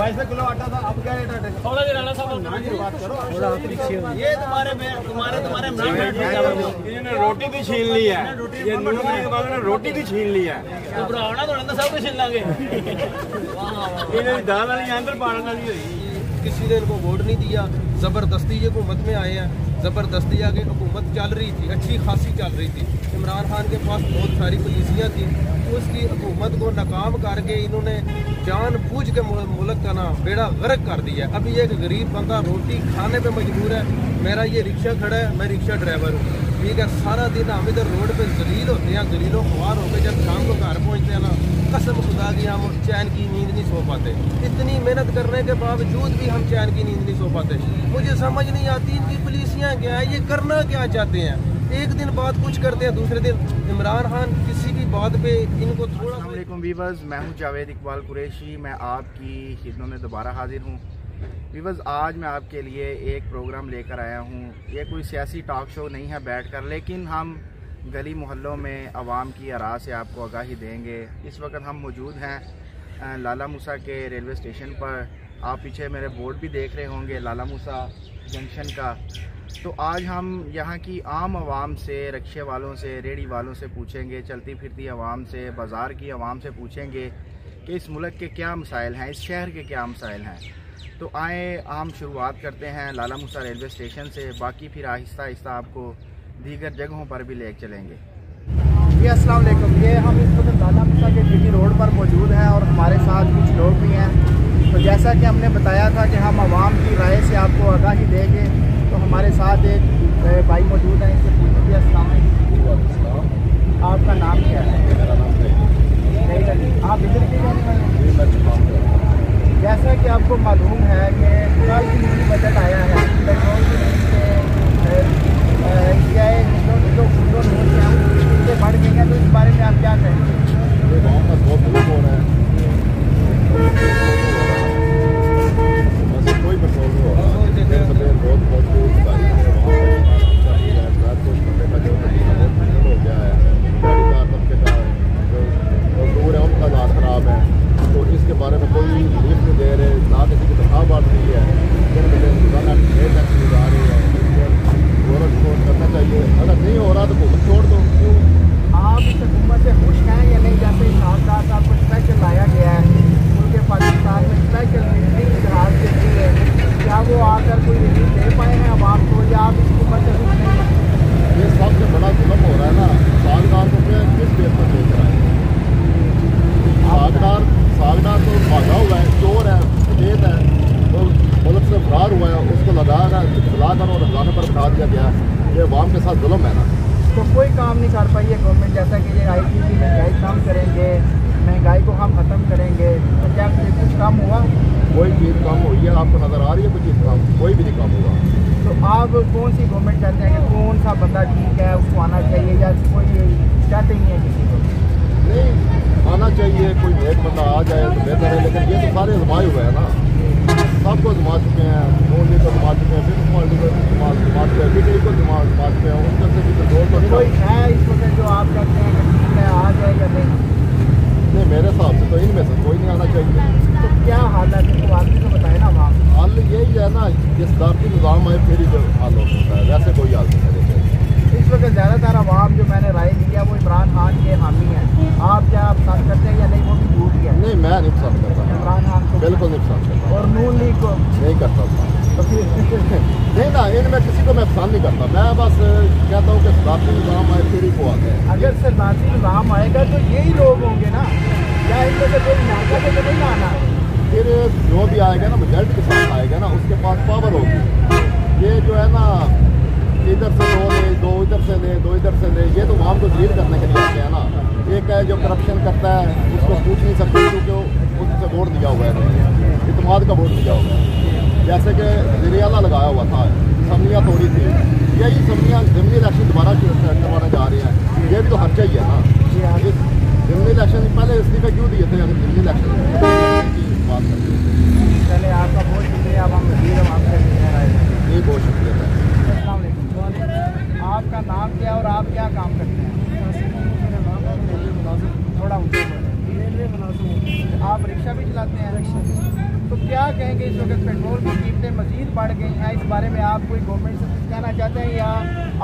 22 kilo आटा था, अब क्या रेट आटे का? थोड़ा देर राणा साहब बात करो। ये तुम्हारे इन्होंने रोटी भी छीन ली है, ये रोटी भी छीन ली है। बनाना तो सब कुछ छीन लांगे। इन्होंने दाल वाली अंदर पाने वाली हुई, किसी ने इनको वोट नहीं दिया, जबरदस्ती ये हुकूमत में आए हैं। जबरदस्ती आगे हुकूमत चल रही थी, अच्छी खासी चल रही थी। इमरान खान के पास बहुत सारी पॉलिसियाँ थी, उसकी हुकूमत को नाकाम करके इन्होंने जानबूझ के मुल्क का ना बेड़ा गर्क कर दिया। अभी एक गरीब बंदा रोटी खाने पे मजबूर है। मेरा ये रिक्शा खड़ा है, मैं रिक्शा ड्राइवर हूँ, ठीक है। सारा दिन हम इधर रोड पे जलील होते हैं, जलीलों ख्वार होकर जब शाम को घर पहुँचते हैं ना, कसम खुदा की हम चैन की नींद नहीं सो पाते। इतनी मेहनत करने के बावजूद भी हम चैन की नींद नहीं सो पाते। मुझे समझ नहीं आती इनकी पॉलिसियाँ क्या है, ये करना क्या चाहते हैं। एक दिन बाद कुछ करते हैं, दूसरे दिन इमरान खान किसी भी बात पे इनको थोड़ा। अस्सलाम वालेकुम वीवर्स, मैं हूं जावेद इकबाल कुरैशी। मैं आपकी खिदमत में दोबारा हाजिर हूं। वीवर्स, आज मैं आपके लिए एक प्रोग्राम लेकर आया हूं। ये कोई सियासी टॉक शो नहीं है बैठकर, लेकिन हम गली मोहल्लों में आवाम की आरा से आपको आगाही देंगे। इस वक्त हम मौजूद हैं लाला मूसा के रेलवे स्टेशन पर। आप पीछे मेरे बोर्ड भी देख रहे होंगे लाला मूसा जंक्शन का। तो आज हम यहाँ की आम आवाम से, रिक्शे वालों से, रेहड़ी वालों से पूछेंगे, चलती फिरती आवाम से, बाज़ार की आवाम से पूछेंगे कि इस मुल्क के क्या मसाइल हैं, इस शहर के क्या मसाइल हैं। तो आए हम शुरुआत करते हैं लाला मूसा रेलवे स्टेशन से, बाकी फिर आहिस्ता आहिस्ता आपको दीगर जगहों पर भी ले चलेंगे। जी अस्सलाम वालेकुम। ये हम इस वक्त लाला मूसा के जीटी रोड पर मौजूद हैं और हमारे साथ कुछ लोग भी हैं। तो जैसा कि हमने बताया था कि हम आवाम की राय से आपको आगाही देंगे, तो हमारे साथ एक भाई मौजूद हैं, इनसे पूछिए। अस्सलाम वालेकुम, आपका नाम क्या है? मेरा नाम है। आप इधर के रहने वाले? जैसा कि आपको मालूम है कि कल की मिनी बजट आया है, पेट्रोल की जो पेट्रोल हैं उससे बढ़ गई हैं, तो इस बारे में आप क्या कहेंगे? गाँव का बहुत दुख हो रहा है, कोई पेट्रोल नहीं हो रहा। बहुत दूर गाड़ी है, वहाँ पर बंदे का जो बहुत मुश्किल हो गया है। गाड़ीदार तबके का जो दूर है उनका हालात ख़राब है, तो इसके बारे में कोई रिलीफ नहीं दे रहे, ना किसी की तनख्वाह बढ़ रही है। दिन ब दिन टैक्स ली जा रही है। गवर्नमेंट को करना चाहिए, अगर नहीं हो रहा तो हुकूमत छोड़ दो। क्यों आप इस हुकूमत से खुश हैं या नहीं? जैसे शानदार साहब को स्पेशल लाया गया है, उनके पाकिस्तान में स्पेशल मिलिट्री जहाज चलती है, क्या वो आकर कोई रिलीफ दे पाए हैं आवाम को, या आप इस हुकूमत से खुश नहीं हैं? ये सबसे बड़ा जुल्म हो रहा है ना। सागदार को क्या किस बेस पर बेच रहा है? सागदार तो भागा हुआ है, चोर है, सफेद है, तो मुल्क से फरार हुआ है, उसको लगाकर और लगाने पर बिठा दिया गया। ये अवाम के साथ जुल्म है ना। तो कोई काम नहीं कर पाई है गवर्नमेंट, जैसा कि ये आई थी कि महंगाई कम करेंगे, महंगाई को हम ख़त्म करेंगे, तो क्या कुछ काम हुआ? कोई चीज़ कम हुई है आपको नज़र आ रही है? कोई चीज़ कम, कोई भी नहीं कम हुआ। तो आप कौन सी गवर्नमेंट चाहते हैं कि कौन सा बंदा ठीक है उसको आना चाहिए, या कोई चाहते ही है किसी को? नहीं आना चाहिए, कोई नेक बंदा आ जाए तो बेहतर है, लेकिन ये तो सारे आजमाए हुए हैं ना। सबको आजमा चुके हैं, मोदी को आजमा चुके हैं, पीपल्स पार्टी को आजमा चुके हैं, बीजेपी को आजमा चुके हैं। उनके से भी तो कोई है इस वक्त जो आप कहते हैं कि ठीक है आ जाए या नहीं? मेरे हिसाब से तो इनमें से कोई नहीं आना चाहिए। तो क्या हाल है, तो आदमी को बताए ना वहाँ। हल यही है ना, जिस दारती निज़ाम है फिर ही जो हल हो सकता है, वैसे कोई हल नहीं है। इस वक्त ज़्यादातर आवाम जो मैंने राय ली है वो इमरान खान के हामी हैं। आप क्या पसंद करते हैं या नहीं? वो भी झूठ है। नहीं, मैं नहीं पसंद करता इमरान खान को, बिल्कुल नहीं पसंद करता। और नून लीग को नहीं करता। तो फिर नहीं ना, इनमें किसी को मैं पसंद नहीं करता। मैं बस कहता हूँ कि सदारती निज़ाम आए फिर ही को आते हैं। अगर सदारती निज़ाम आएगा तो यही लोग होंगे ना, या इनमें से कोई नाका तो नहीं आना? फिर जो भी आएगा ना, मेजॉरिटी के साथ आएगा ना, उसके पास पावर होगी। ये जो है ना, इधर से दो इधर से ले, दो इधर से ले, ये तो वहाँ को डील करने के लिए आते हैं ना। एक है जो करप्शन करता है, उसको पूछ नहीं सकते क्योंकि उससे वोट दिया हुआ है, इत्मीनान का वोट दिया हुआ है। जैसे कि ज़रियाला लगाया हुआ था, असम्बलियाँ तोड़ी थी, यही असम्बलियाँ ज़िमनी इलेक्शन दोबारा करवाने जा रहे हैं। ये भी तो हर चाहिए ना। इस ज़िमनी इलेक्शन पहले इस्तीफे क्यों दिए थे? अगर ज़िमनी इलेक्शन की बात करते हैं। चले आपका बहुत शुक्रिया, अब हम मज़ीद आपसे ये बहुत शुक्रिया है। अस्सलाम वालेकुम। आपका नाम क्या और आप क्या काम करते हैं? थोड़ा ऊँचे बोलें। आप रिक्शा भी चलाते हैं? रिक्शा। तो तो क्या कहेंगे इस वक्त पेट्रोल की कीमतें मजीद बढ़ गई हैं, इस बारे में आप कोई गवर्नमेंट से कुछ कहना चाहते हैं या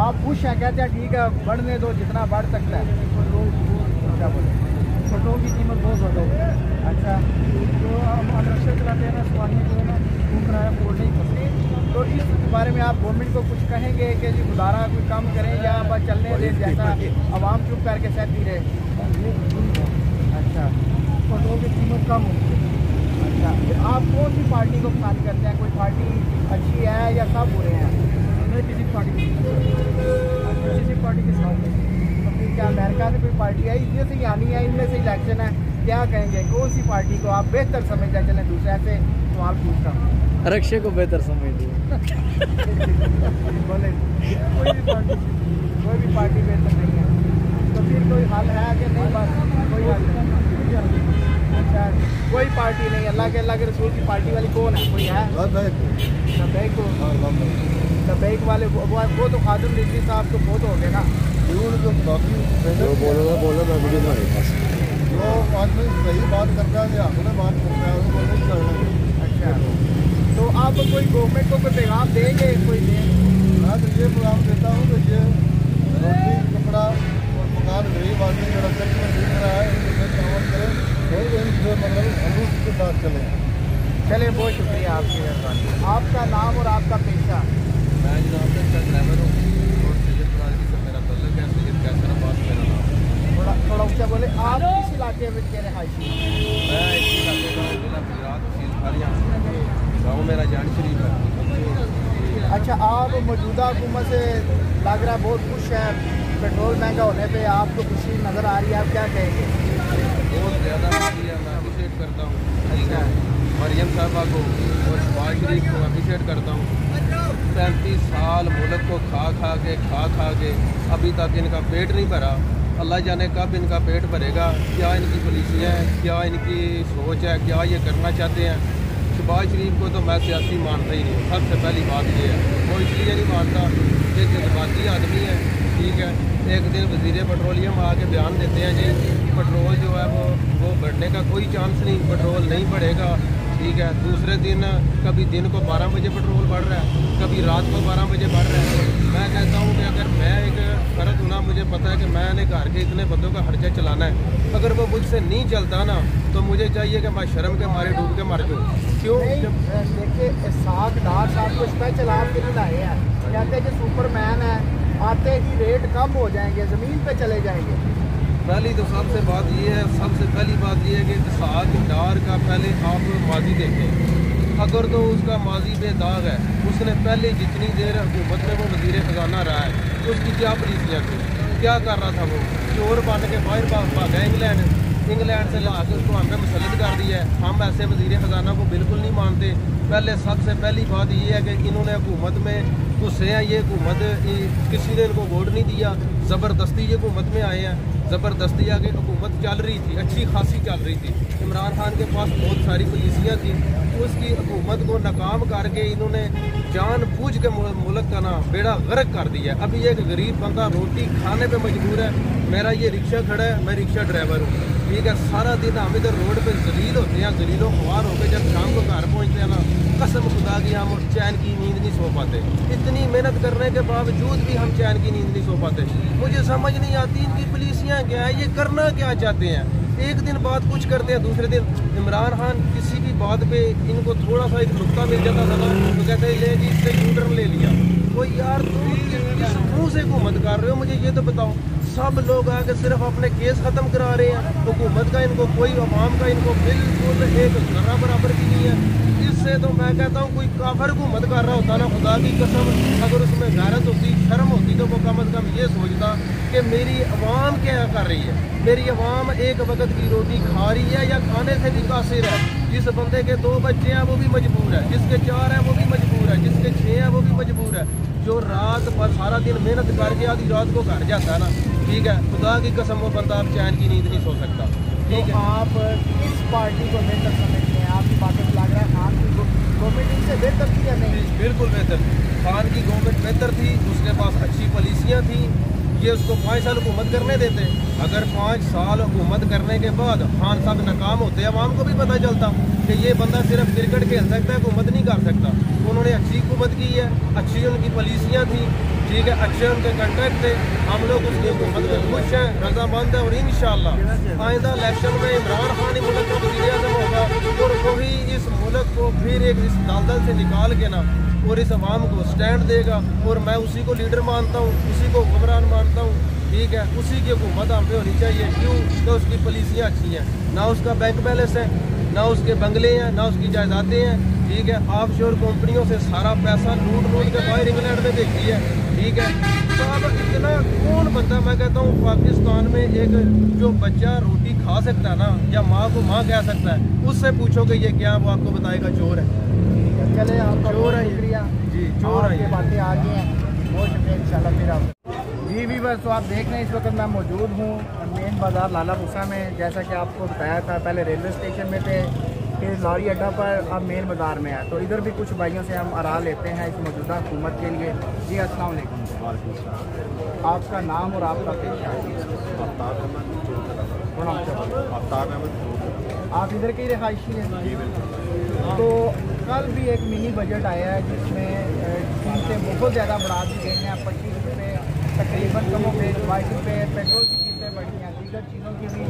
आप खुश हैं, कहते हैं ठीक है बढ़ने दो जितना बढ़ सकता है? क्या बोले? पेट्रोल की कीमत बहुत ज़्यादा हो गई। अच्छा, तो हम रिक्शा चलाते हैं ना, सवारी जो है ना वो किराया फोड़ नहीं करते। तो इस बारे में आप गवर्नमेंट को कुछ कहेंगे कि जी गुजारा कोई कम करें या बस चलने दें जैसा आवाम चुप करके सहती रहे? अच्छा, पेट्रोल की कीमत कम हो गई। अच्छा, तो आप कौन सी पार्टी को पसंद करते हैं? कोई पार्टी अच्छी है या सब बुरे हैं? मैं किसी पार्टी किसी पार्टी के साथ नहीं। तो फिर क्या अमेरिका से कोई पार्टी है इनमें से आनी है, इनमें से इलेक्शन है, क्या कहेंगे कौन सी पार्टी को आप बेहतर समझते हैं? चलें दूसरे से सवाल पूछता हूँ। रक्षे को बेहतर समझ लिया। बोले कोई भी पार्टी बेहतर नहीं है, तो फिर कोई हल है कि नहीं? बस कोई हल नहीं। अच्छा, कोई पार्टी नहीं। अल्लाह के रसूल की पार्टी वाली कौन है? कोई है? लबैक वाले वो तो खादिम रिजवी साहब तो बहुत हो गए ना। जो आदमी सही बात करता है, अपने बात करता है, उसको नहीं करना। अच्छा, तो आप कोई गवर्नमेंट को कोई पैगाम देंगे? कोई दे? मैं तो ये पैगाम देता हूँ कि ये रोटी कपड़ा और मकान गरीब आदमी जो रखते में दिख रहा है इनसे काम करें और इनसे मतलब हम के साथ चलें। चले, बहुत शुक्रिया आपकी मेहरबानी। आपका नाम और आपका पेशा? मैं जनाब का ड्राइवर हूँ और सैयदपुर से मेरा तल्लुक है। सैयद कैसराबाद मेरा नाम। थोड़ा ऊँचा बोले। आप किस इलाके में के रहायशी? मैं इस इलाके का जिला गुजरात तहसील खालिया, गाँव मेरा जान शरीफ है। अच्छा, आप मौजूदा हुकूमत से लग रहा है बहुत खुश है, पेट्रोल महंगा होने पे आपको खुशी नज़र आ रही है, आप क्या कहेंगे? बहुत ज़्यादा खुशी है, मैं अप्रिशिएट करता हूँ। अच्छा, मरियम साहबा को और शहबाज शरीफ को अप्रिशिएट करता हूँ। 35 साल मुल्क को खा खा के अभी तक इनका पेट नहीं भरा। अल्लाह जाने कब इनका पेट भरेगा। क्या इनकी पॉलिसियाँ हैं, क्या इनकी सोच है, क्या ये करना चाहते हैं? शहबाज शरीफ को तो मैं सियासी मानता ही नहीं। सबसे पहली बात ये है, वो इसलिए नहीं मानता कि जज्बाती आदमी है। ठीक है, एक दिन वज़ीर पेट्रोलियम आके बयान देते हैं जी पेट्रोल जो है वो बढ़ने का कोई चांस नहीं, पेट्रोल नहीं बढ़ेगा। ठीक है, दूसरे दिन कभी दिन को 12 बजे पेट्रोल बढ़ रहा है, कभी रात को 12 बजे बढ़ रहा है। मैं कहता हूँ कि अगर मैं एक फ़र्द हूँ ना, मुझे पता है कि मैंने घर के इतने बंदों का खर्चा चलाना है, अगर वो मुझसे नहीं चलता ना तो मुझे चाहिए कि मैं शर्म के मारे डूब के मर जाऊँ। क्यों? देखिए, साग डार साहब को स्पेशल आपके लिए लाए हैं, कहते हैं कि सुपरमैन है, आते ही रेट कम हो जाएंगे, ज़मीन पे चले जाएंगे। पहली तो सबसे बात ये है, सबसे पहली बात ये है कि साग डार का पहले आप माजी देखें। अगर तो उसका माजी बेदाग है, उसने पहले जितनी देर हुकूमत में वो वज़ीर ख़जाना रहा है, उसकी क्या पॉलिसियाँ थी, क्या कर रहा था? वो चोर बन के बाहर भागा इंग्लैंड से ला के उसको हमें मुसल्लत कर दिया है। हम ऐसे वज़ीर ख़जाना को बिल्कुल नहीं मानते। पहले सबसे पहली बात ये है कि इन्होंने हुकूमत में गुस्से हैं, ये हुकूमत किसी ने इनको वोट नहीं दिया, ज़बरदस्ती ये हुकूमत में आए हैं। ज़बरदस्ती आगे हुकूमत चल रही थी, अच्छी खासी चल रही थी। इमरान खान के पास बहुत सारी पॉलिसियाँ थी, उसकी हुकूमत को नाकाम करके इन्होंने जानबूझ के मुल्क का ना बेड़ा गर्क कर दिया। अभी एक गरीब बंदा रोटी खाने पे मजबूर है। मेरा ये रिक्शा खड़ा है, मैं रिक्शा ड्राइवर हूँ। ठीक है, सारा दिन हम इधर रोड पे जलील होते हैं, जलीलों ख्वार होकर जब शाम को घर पहुँचते हैं ना, कसम खुदा की हम चैन की नींद नहीं सो पाते। इतनी मेहनत करने के बावजूद भी हम चैन की नींद नहीं सो पाते। मुझे समझ नहीं आती इनकी पॉलिसियाँ क्या है, ये करना क्या चाहते हैं। एक दिन बात कुछ करते हैं, दूसरे दिन इमरान खान किसी भी बात पे इनको थोड़ा सा एक नुक्ता मिल जाता था ना तो कहते हैं ले जी इससे यूटर्न ले लिया। वो यार तुम किस मुँह से हुकूमत कर रहे हो, मुझे ये तो बताओ। सब लोग आके सिर्फ अपने केस ख़त्म करा रहे हैं, हुकूमत का इनको कोई, अवाम का इनको बिल्कुल एक जरा बराबर भी नहीं है। इससे तो मैं कहता हूँ कोई काफिर हुकूमत कर रहा होता ना, खुदा की कसम अगर उसमें गैरत होती, शर्म होती तो वो कम अज़ कम ये सोचता कि मेरी अवाम क्या कर रही है, मेरी अवाम एक वक्त की रोटी खा रही है या खाने से भी कासिर है। जिस बंदे के 2 बच्चे हैं वो भी मजबूर है, जिसके 4 हैं वो भी मजबूर है, जिसके 6 हैं वो भी मजबूर है। जो रात पर सारा दिन मेहनत करके आधी रात को घर जाता है ना, ठीक है, खुदा की कसम वो बंदा आप चैन की नींद नहीं सो सकता। ठीक है, आप किस पार्टी को बेहतर समझते हैं? आपकी बातों से लग रहा है खान की गवर्नमेंट इनसे बेहतर थी या नहीं? बिल्कुल बेहतर। खान की गवर्नमेंट बेहतर थी, उसके पास अच्छी पॉलिसियाँ थी। ये उसको 5 साल हुकूमत करने देते? अगर 5 साल हुकूमत करने के बाद खान साहब नाकाम होते, अवाम को भी पता चलता कि ये बंदा सिर्फ क्रिकेट खेल सकता है, हुकूमत नहीं कर सकता। उन्होंने अच्छी हुकूमत की है, अच्छी उनकी पॉलिसियाँ थी, ठीक है, अच्छे उनके कंट्रैक्ट थे। हम लोग उसकी हुकूमत में खुश हैं, रजामंद हैं और इंशाअल्लाह आइंदा इलेक्शन में इमरान खान ही मुल्क का वज़ीर आज़म होगा और वही इस मुल्क को फिर एक इस दलदल से निकाल के ना और इस अवाम को स्टैंड देगा। और मैं उसी को लीडर मानता हूँ, उसी को हुक्मरान मानता हूँ, ठीक है। उसी की हुकूमत हम पे होनी चाहिए। क्यों? तो उसकी पॉलिसियाँ अच्छी हैं, ना उसका बैंक बैलेंस है, ना उसके बंगले हैं, ना उसकी जायदादें हैं, ठीक है। ऑफशोर कंपनियों से सारा पैसा लूट के बाहर इंग्लैंड में भेजी है, ठीक है। तो अब इतना कौन बंदा, मैं कहता हूँ पाकिस्तान में एक जो बच्चा रोटी खा सकता है ना, या माँ को माँ कह सकता है, उससे पूछोगे ये क्या, वो आपको बताएगा चोर है। चले आपका चोर है शुक्रिया जी, चोर है। ये बातें आ गई हैं, बहुत शुक्रिया। इंशाल्लाह फिर आप जी भी बस। तो आप देख रहे हैं इस वक्त मैं मौजूद हूँ मेन बाज़ार लाला मूसा में। जैसा कि आपको बताया था, पहले रेलवे स्टेशन में थे, फिर लॉरी अड्डा पर, अब मेन बाज़ार में है। तो इधर भी कुछ भाइयों से हम आरा लेते हैं इस मौजूदा हुकूमत के लिए। जी अस्सलाम वालेकुम। आपका नाम और आपका पेशा? आप इधर के ही रिहायशी हैं? तो कल भी एक मिनी बजट आया है जिसमें कीमतें बहुत ज़्यादा बढ़ा दी गई हैं। 25 रुपये तकरीबन कमों पे, 22 रुपये पेट्रोल की कीमतें बढ़ी हैं, दीगर चीज़ों की भी,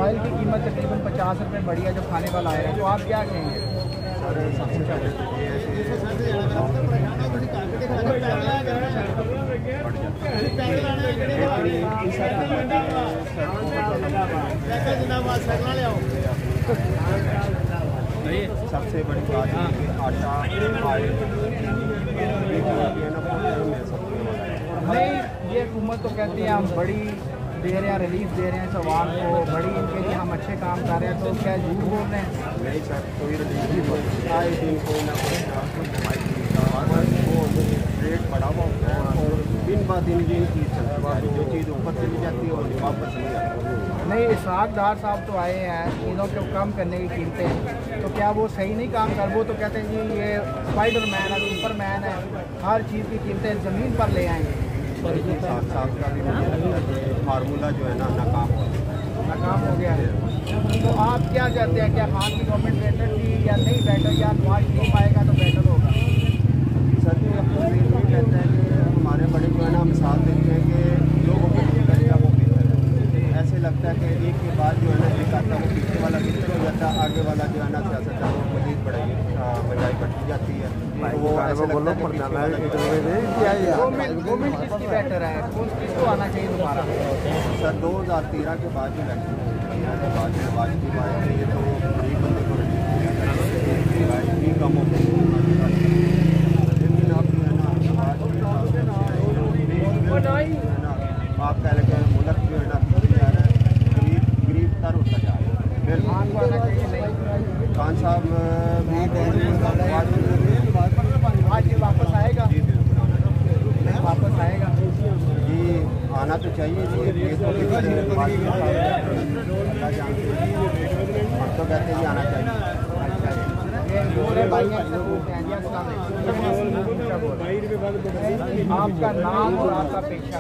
ऑयल की कीमत तकरीबन 50 रुपये बढ़ी है जो खाने वाला आया है। तो आप क्या कहेंगे? सबसे पहले तो ये है सबसे बड़ी बात है कि आटा ऑयल नहीं, ये हुकूमत तो कहती है हम बड़ी दे रहे हैं, रिलीफ दे रहे हैं सवाल को, बड़ी इनके लिए हम अच्छे काम कर रहे हैं। तो क्या झूठ बोल रहे हैं? नहीं सर, कोई रिलीफ नहीं। आए दिन कोई ना कोई रेट बढ़ा हुआ होता है और दिन ब दिन ये चीज़ चलती है, जो चीज़ ऊपर चली जाती है और वापस नहीं आती। नहीं, इसराकदार साहब तो आए हैं चीज़ों को कम करने की कीमतें, तो क्या वो सही नहीं काम कर? वो तो कहते हैं जी ये स्पाइडरमैन है, सुपरमैन है, हर चीज़ की कीमतें ज़मीन पर ले आएंगे। साहब का भी फार्मूला जो है ना नाकाम हो गया है। तो आप क्या चाहते हैं? क्या खान की गवर्नमेंट बेहतर थी या नहीं बेहतर, या नवाज शरीफ आएगा तो बेहतर होगा? सर जी, अब तो ये कहते हैं कि हमारे बड़े जो है ना मिसाल देते हैं कि जो वो करेगा वो बेहतर है। ऐसे लगता है कि एक के बाद जो है ना एक आता है वो पीछे वाला बेहतर हो जाता है, आगे वाला जो है ना सियासतदान वो मजीद बढ़ाई बढ़ती जाती है। तो वो ऐसे लगता है गवर्नमेंट किसकी बेहतर है? किसको आना चाहिए दोबारा? सर 2013 के बाद जो इलेक्शन के बाद वाजपेयी आए थे, ये तो गरीब बंदे को इतनी कम हो गई। लेकिन अब जो है ना आप कह रहे हैं मुल्क जो है ना जा रहा है, गरीब तर होता जा रहा है। फिर खान को आना चाहिए नहीं? खान साहब भी आज ये वापस आएगा? नहीं वापस आएगा जी, आना तो चाहिए जी। ये तो हम तो कहते हैं आना चाहिए। आपका नाम और आपका पेशा?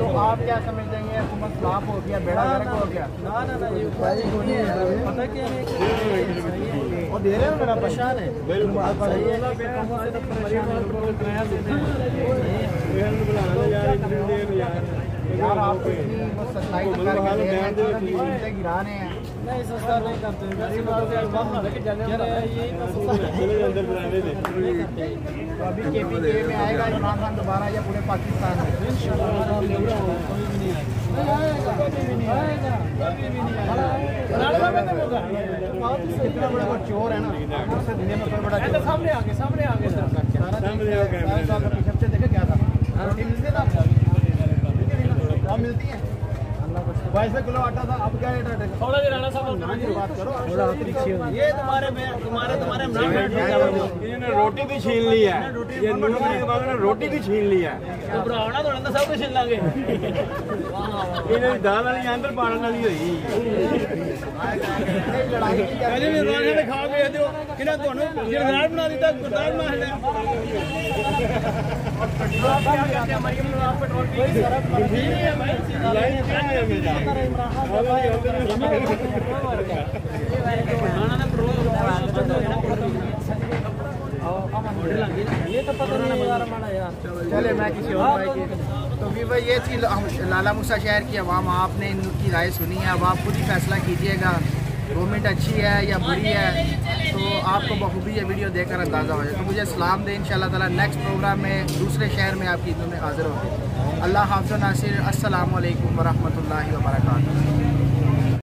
तो आप क्या समझते हैं ये हुकूमत खिलाफ हो गया, बेड़ा गर्क हो गया? पता क्या है वो दे रहे हो मेरा परेशान है यार। आप इतनी वो सच्चाई करके दे रहे हैं, गिरा रहे हैं। नहीं सस्ता नहीं करते, तो अभी KPK में आएगा इमरान खान दोबारा या पूरे पाकिस्तान में? इतना बड़ा वो चोर है ना, उससे दुनिया में कोई बड़ा सामने आगे देखे क्या था? मिलती है, मिलती है। अल्लाह 22 किलो आटा था, अब क्या रेट है? थोड़ा भी राणा साहब बात करो। ये तुम्हारे इन्होंने रोटी भी छीन ली है, ये नून के बाद में रोटी भी छीन ली है। घबराना तो नहीं, सब कुछ छीन लांगे। इन्होंने दाल वाली अंदर पाने वाली हुई पहले भी राणा ने खा के दियो किना ਤੁਹਾਨੂੰ ਜਰਦਾਰ ਬਣਾ ਦਿੱਤਾ ਗੁਰਦਾਰ ਬਣਾ ਲਿਆ। मरियम ने आप पेट्रोल कोई शरत नहीं है भाई, लाइन क्या है मेरा ये तो पता नहीं यार हमारा यार। चले मैं किसी और भाई की। तो भी भाई ये थी लाला मूसा शहर की आवाम, आपने इनकी राय सुनी है, अब आप खुद ही फैसला कीजिएगा गवर्नमेंट अच्छी है या बुरी है। तो आपको बखूबी ये वीडियो देखकर अंदाज़ा हो जाए। तो मुझे सलाम दें, इंशाल्लाह ताला नेक्स्ट प्रोग्राम में दूसरे शहर में आपकी ईद में हाजिर होंगे। अल्लाह हाफ़िज़ नासिर, अस्सलामु अलैकुम वरहमतुल्लाहि वबरकातुहू।